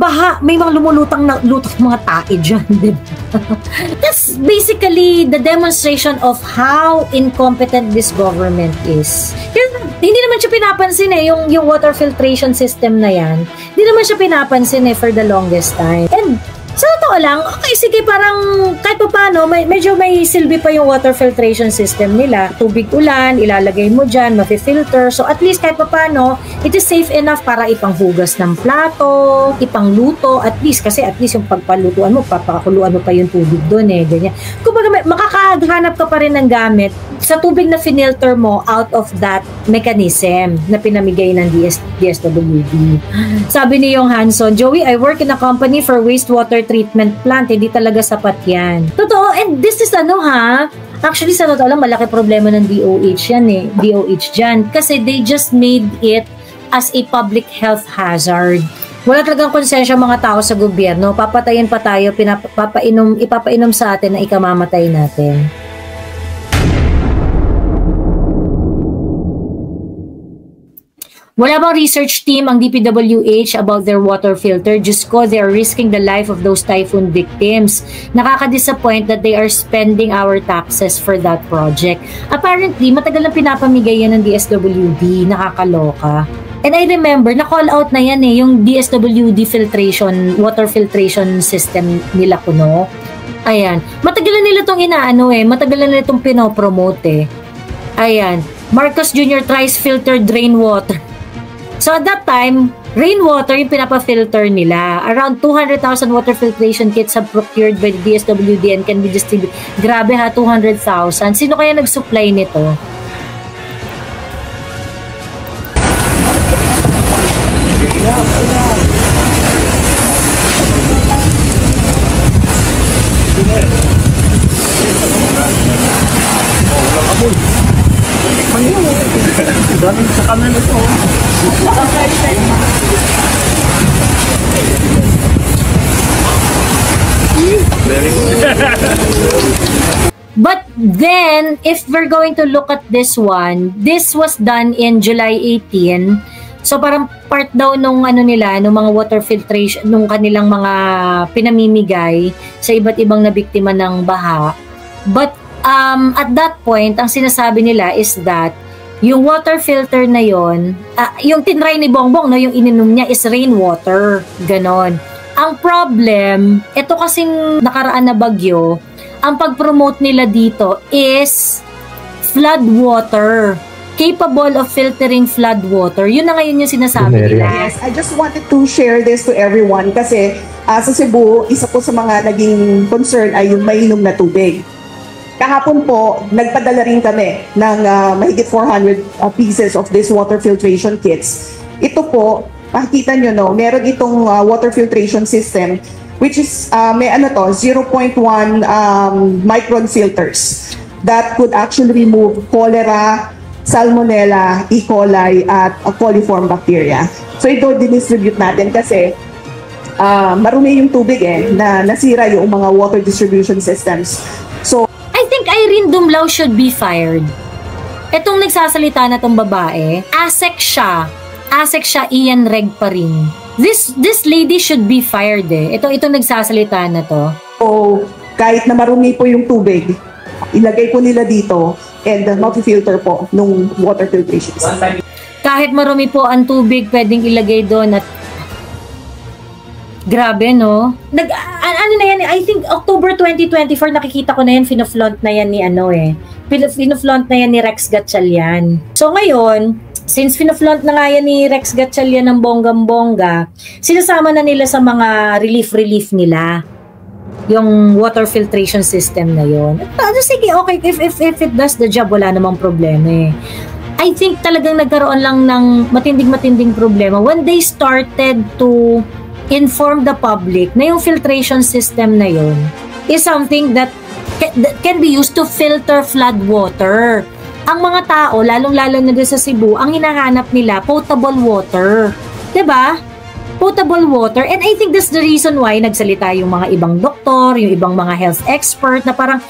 baha, may mga lumulutang na lutang mga tae dyan, di ba? That's basically the demonstration of how incompetent this government is. Kasi hindi naman siya pinapansin yung water filtration system na yan. Hindi naman siya pinapansin for the longest time. And sa totoo lang, okay, sige, parang kahit pa paano, medyo may silbi pa yung water filtration system nila. Tubig ulan, ilalagay mo dyan, mafi-filter. So at least kahit pa paano, it is safe enough para ipanghugas ng plato, ipangluto, at least yung pagpalutuan mo, papakuluan mo pa yung tubig doon ganyan. Kumbaga, makakahanap ka pa rin ng gamit sa tubig na finilter mo out of that mechanism na pinamigay ng DSWD. Sabi ni Yung Hanson, Joey, I work in a company for wastewater treatment plant. Hindi talaga sapat yan. Totoo, and this is actually sa totoo lang, malaki problema ng DOH yan DOH dyan. Kasi they just made it as a public health hazard. Wala talagang konsensya mga tao sa gobyerno. Papatayin pa tayo, ipapainom sa atin na ikamamatay natin. Wala bang research team ang DPWH about their water filter? Just ko, they are risking the life of those typhoon victims. Nakaka-disappoint that they are spending our taxes for that project. Apparently, matagal lang pinapamigay yan ng DSWD. Nakakaloka. And I remember, na-call out na yan yung DSWD filtration, water filtration system nila kuno. Ayan. Matagal na nila itong matagal na nila itong pinopromote Ayan. Marcos Jr. tries filtered rainwater. So at that time, rainwater yung pinapa-filter nila. Around 200,000 water filtration kits have procured by the DSWD and can be distributed. Grabe 200,000. Sino kaya nag-supply nito? Sa kanan ito. But then, if we're going to look at this one, this was done in July 18. So parang part daw nung nila, nung mga water filtration, nung kanilang mga pinamimigay sa iba't ibang nabiktima ng baha. But at that point, ang sinasabi nila is that yung water filter na yon, yung tinry ni Bongbong, yung ininom niya is rainwater. Ganon. Ang problem, ito kasing nakaraan na bagyo, ang pag-promote nila dito is flood water. Capable of filtering flood water. Yun na ngayon yung sinasabi nila. Yes, I just wanted to share this to everyone kasi sa Cebu, isa po sa mga naging concern ay yung mainom na tubig. Kahapon po, nagpadala rin kami ng mahigit 400 pieces of this water filtration kits. Ito po, makikita nyo, meron itong water filtration system which is may 0.1 micron filters that could actually remove cholera, salmonella, E. coli, at coliform bacteria. So ito dinistribute natin kasi marumi yung tubig na nasira yung mga water distribution systems. So I think Irene Dumlao should be fired. Etong nagsasalita na tong babae, ASEC siya, Ian Reg pa rin. This lady should be fired Ito nagsasalita na to. So, kahit na marumi po yung tubig, ilagay po nila dito and multi-filter po nung water filtration. Kahit marumi po ang tubig, pwedeng ilagay doon at grabe, no? Ano na yan, I think October 2024 nakikita ko na yan, fino-flaunt na yan ni fino-flaunt na yan ni Rex Gatchalian. So ngayon, since fino-flaunt na nga yan ni Rex Gatchalian ng bonggang-bongga, sinasama na nila sa mga relief nila yung water filtration system na yon. Sige, okay, if it does the job, wala namang problema I think talagang nagkaroon lang ng matinding problema when they started to inform the public na yung filtration system na yon is something that can be used to filter flood water. Ang mga tao, lalong-lalo na sa Cebu, ang hinahanap nila, potable water. 'Di ba? Potable water. And I think that's the reason why nagsalita yung mga ibang doktor, yung ibang mga health expert na parang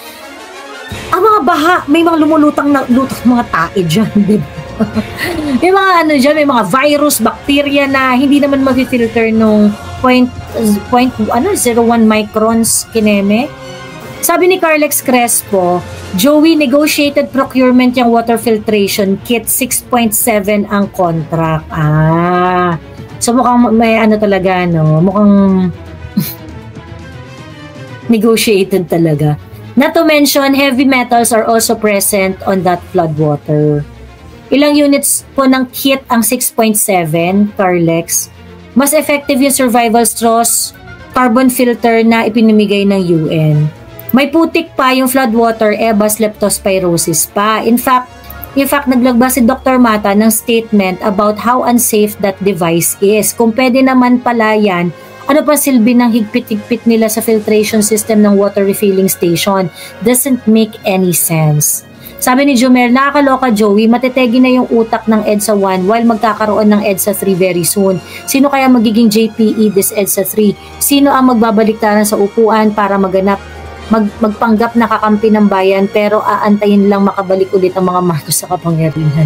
ang mga baha, may mga lumulutang mga tae dyan, di ba? May mga dyan, may mga virus, bacteria na hindi naman mag-filter nung 0.01 microns kineme. Sabi ni Carlex Crespo, Joey, negotiated procurement yung water filtration kit, 6.7 ang contract. So mukhang may ano talaga, no? Mukhang negotiated talaga. Not to mention, heavy metals are also present on that flood water. Ilang units po ng kit ang 6.7, Carlex? Mas effective yung survival straws, carbon filter na ipinamigay ng UN. May putik pa yung floodwater, EBA's leptospirosis pa. In fact, naglagba si Dr. Mata ng statement about how unsafe that device is. Kung pwede naman pala yan, ano pa silbi ng higpit-higpit nila sa filtration system ng water refilling station? Doesn't make any sense. Sabi ni Jomel, nakakaloka Joey, matetegi na yung utak ng EDSA 1 while magkakaroon ng EDSA 3 very soon. Sino kaya magiging JPE this EDSA 3? Sino ang magbabaliktaran sa upuan para magpanggap na kakampi ng bayan pero aantayin lang makabalik ulit ang mga Marcos sa kapangyarihan?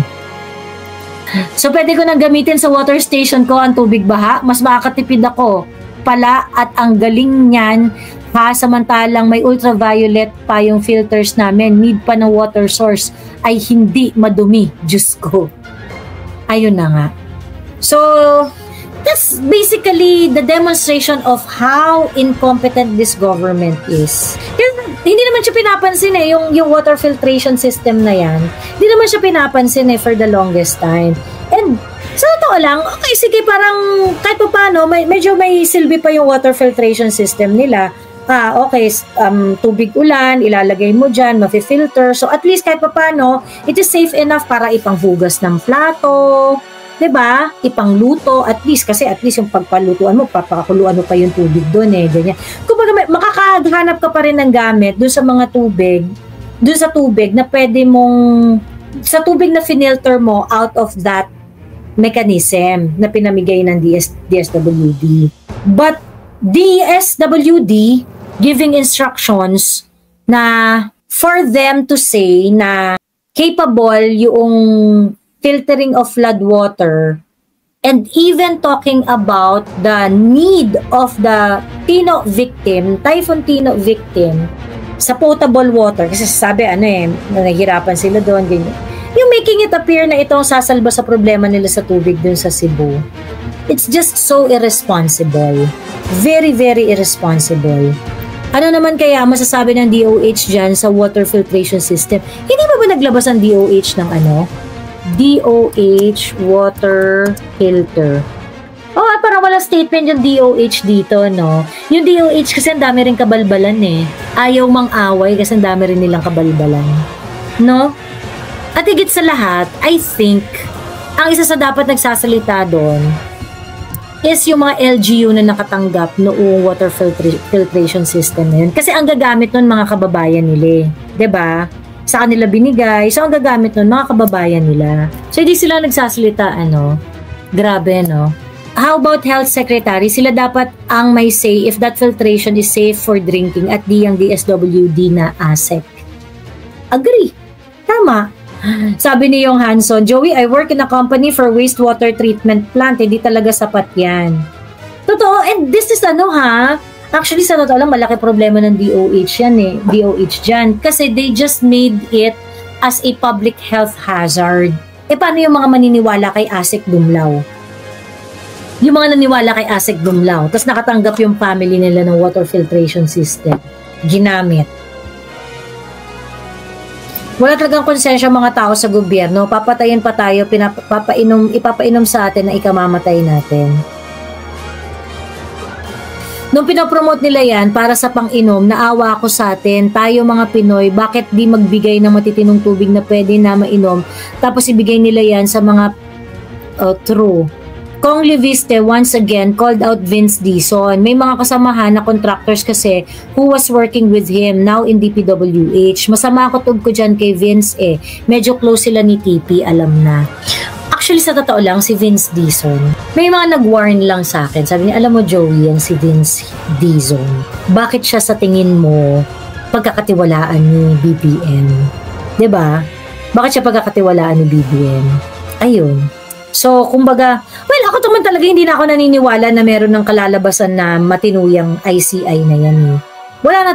So pwede ko nang gamitin sa water station ko ang tubig baha, mas makakatipid ako pala at ang galing niyan ha, samantalang may ultraviolet pa yung filters namin, need pa ng water source ay hindi madumi, Diyos ko. Ayun na nga. So that's basically the demonstration of how incompetent this government is. Hindi naman siya pinapansin yung water filtration system na yan. Hindi naman siya pinapansin for the longest time. And sa totoo lang, okay, sige, parang kahit pa paano, medyo may silbi pa yung water filtration system nila. Okay, tubig ulan, ilalagay mo dyan, mafi-filter. So at least kahit pa paano, it is safe enough para ipanghugas ng plato, 'di ba? Ipangluto at least yung pagpalutuan mo, papakuluan mo pa yung tubig doon ganyan. Kumbaga makakahanap ka pa rin ng gamit doon sa mga tubig, doon sa tubig na pwede mong sa tubig na finilter mo out of that mechanism na pinamigay ng DSWD. But DSWD giving instructions na for them to say na capable yung filtering of flood water, and even talking about the need of the Typhoon Tino victim sa potable water, kasi sabi nahihirapan sila doon, ganyan. Yung making it appear na itong sasalba sa problema nila sa tubig dun sa Cebu, it's just so irresponsible. Very, very irresponsible. Ano naman kaya masasabi ng DOH dyan sa water filtration system? Hindi ba naglabas ang DOH ng DOH water filter? Parang wala statement yung DOH dito, no? Yung DOH kasi ang dami rin kabalbalan Ayaw mang-away kasi ang dami rin nilang kabalbalan. No? At higit sa lahat, I think, ang isa sa dapat nagsasalita doon is yung mga LGU na nakatanggap noong water filtration system na yun. Kasi ang gagamit nun mga kababayan nila. 'Di ba? Sa kanila binigay. So ang gagamit nun mga kababayan nila. So hindi sila nagsasalita, Grabe, no? How about health secretary? Sila dapat ang may say if that filtration is safe for drinking at di ang DSWD na ASEC. Agree. Tama. Sabi ni Yung Hanson, Joey, I work in a company for wastewater treatment plant. Hindi talaga sapat yan. Totoo, and this is actually sa totoo lang, malaki problema ng DOH yan DOH dyan. Kasi they just made it as a public health hazard. Paano yung mga maniniwala kay ASEC Dumlao? Yung mga naniwala kay ASEC Dumlao, tapos nakatanggap yung family nila ng water filtration system. Ginamit. Wala talagang konsensya mga tao sa gobyerno. Papatayin pa tayo, ipapainom sa atin na ikamamatay natin. Nung pinapromote nila yan para sa pang-inom, naawa ako sa atin, tayo mga Pinoy, bakit di magbigay ng matitinong tubig na pwede na mainom, tapos ibigay nila yan sa mga true. Kong Leviste once again called out Vince Dizon. May mga kasamahan na contractors kasi who was working with him now in DPWH. Masama ako tug ko dyan kay Vince Medyo close sila ni TP, alam na. Actually, sa totoo lang, si Vince Dizon, may mga nag-warn lang sa akin. Sabi niya, alam mo Joey, yan si Vince Dizon. Bakit siya sa tingin mo pagkakatiwalaan ni BBM? 'Di ba? Bakit siya pagkakatiwalaan ni BBM? Ayun. So, kumbaga, well, ako Ako naman talaga hindi na ako naniniwala na meron ng kalalabasan na matinuyang ICI na yan eh. Wala na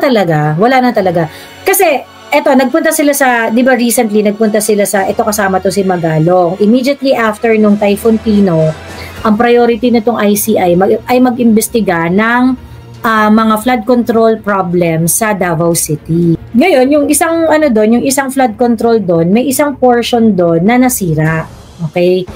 talaga. Kasi, eto, nagpunta sila sa, di ba recently, nagpunta sila sa, ito kasama to si Magalong. Immediately after nung Typhoon Pino, ang priority nitong ICI ay mag-imbestiga ng mga flood control problems sa Davao City. Ngayon, yung isang yung isang flood control doon, may isang portion doon na nasira. Okay?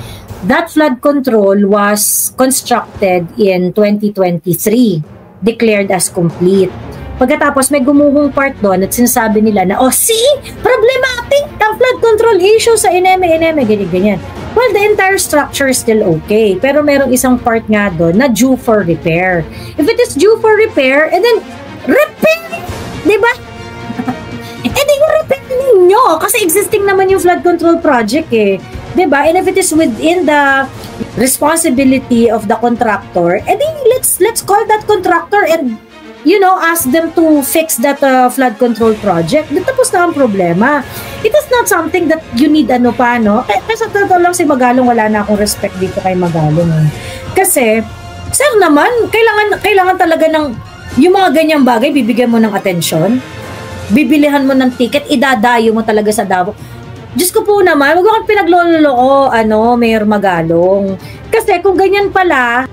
That flood control was constructed in 2023, declared as complete. Pagkatapos may gumuhong part doon at sinasabi nila na, see, problematic ang flood control issue sa Ineme, ganyan. Well, the entire structure is still okay. Pero merong isang part nga doon na due for repair. If it is due for repair, and then repair! Diba? Di repair ninyo. Kasi existing naman yung flood control project eh. Diba? And if it is within the responsibility of the contractor, let's call that contractor and ask them to fix that flood control project. Tapos na ang problema. It is not something that you need Kasi totoo lang si Magalong, wala na akong respect dito kay Magalong. Kasi, sir naman, kailangan talaga ng yung mga ganyang bagay, bibigyan mo ng atensyon, bibilihan mo ng ticket, idadayo mo talaga sa Davao. Diyos ko po naman, wag akong pinagloloko, Mayor Magalong. Kasi kung ganyan pala,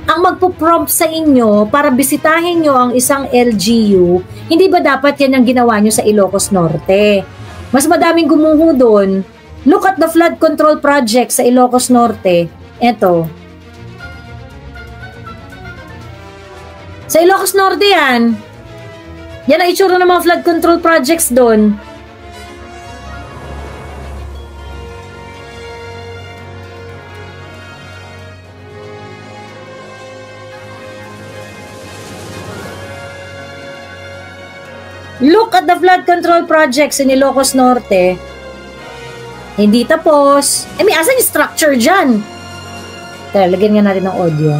ang magpo-prompt sa inyo para bisitahin nyo ang isang LGU, hindi ba dapat yan ang ginawa nyo sa Ilocos Norte? Mas madaming gumuho doon. Look at the flood control project sa Ilocos Norte. Eto. Sa Ilocos Norte yan. Yan ang itsura ng mga flood control projects doon. Look at the flood control projects in Ilocos Norte. Hindi tapos. May asan yung structure dyan? Tara, lagyan nga natin ng audio.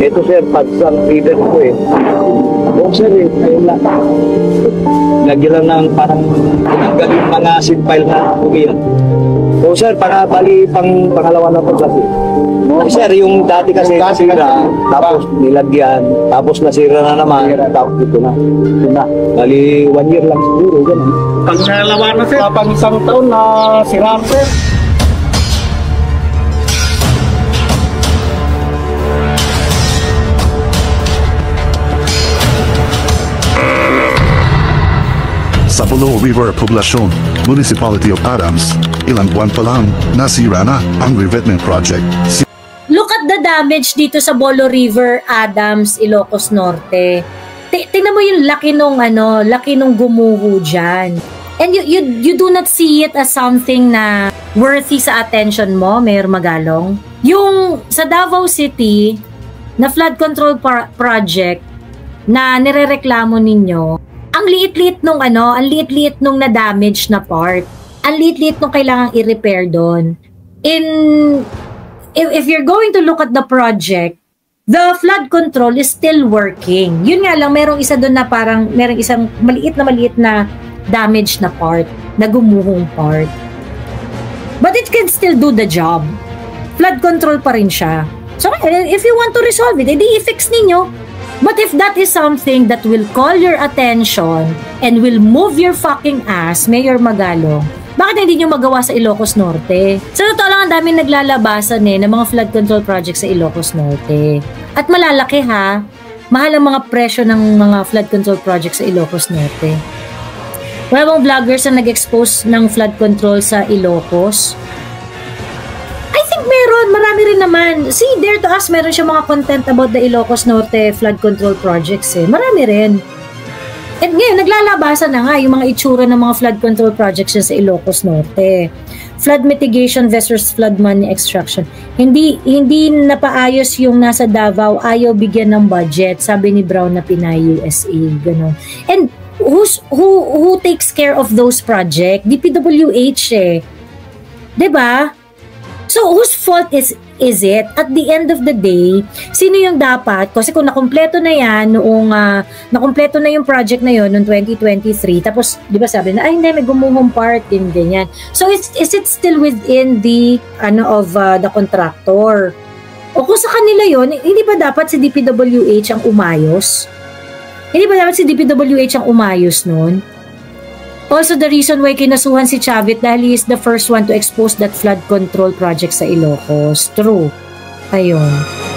Ito sir, pagsang feeder ko eh. Oo sir eh, ayun lang. Lagyan lang ng parang tinanggal yung mga seed pile na umiyan. Oo sir, bali pangalawa na paglas eh. Sir, yung dati kasi nasira, tapos nilagyan, tapos nasira na naman, tapos ito na. Bali, 1 year lang siguro, gano'n. Pangalawa na sir, pang isang taon na sira sir. Sa Bulo River Poblacion, Municipality of Adams, ilang buwan pa lang, nasira na ang revetment project. Look at the damage dito sa Bolo River, Adams, Ilocos Norte. Tingnan mo yung laki nung gumuho dyan. And you do not see it as something na worthy sa attention mo, Mayor Magalong. Yung sa Davao City na flood control project na nirereklamo ninyo, ang liit-liit nung na-damage na part. Ang liit-liit nung kailangang i-repair doon. If you're going to look at the project, the flood control is still working. Yun nga lang, merong isa doon na parang, merong isang maliit na damage na part, na gumuhong part. But it can still do the job. Flood control pa rin siya. So, if you want to resolve it, edi i-fix ninyo. But if that is something that will call your attention and will move your fucking ass, Mayor Magalong, bakit hindi nyo magawa sa Ilocos Norte? Sa totoo lang, ang daming naglalabasan ng mga flood control projects sa Ilocos Norte. At malalaki ha, mahal ang mga presyo ng mga flood control projects sa Ilocos Norte. Wala bang vloggers na nag-expose ng flood control sa Ilocos? I think meron, marami rin naman. See, Dare to Us, meron siya mga content about the Ilocos Norte flood control projects eh. Marami rin. At ngayon, naglalabasan na nga yung mga itsura ng mga flood control projects sa Ilocos Norte. Flood mitigation versus flood money extraction. Hindi napaayos yung nasa Davao, ayaw bigyan ng budget, sabi ni Brown na Pinay USA, gano'n. And who takes care of those projects? DPWH eh. 'Di ba? So, whose fault is it? At the end of the day, sino yung dapat? Kasi kung nakumpleto na yan, nakumpleto na yung project na yun noong 2023, tapos, di ba sabi na, ay hindi, may gumuhong part, ganyan. So, is it still within the, the contractor? O kung sa kanila yun, hindi ba dapat si DPWH ang umayos? Hindi ba dapat si DPWH ang umayos nun? Also, the reason why kinasuhan si Chavit dahil he is the first one to expose that flood control project sa Ilocos. True. Ayun.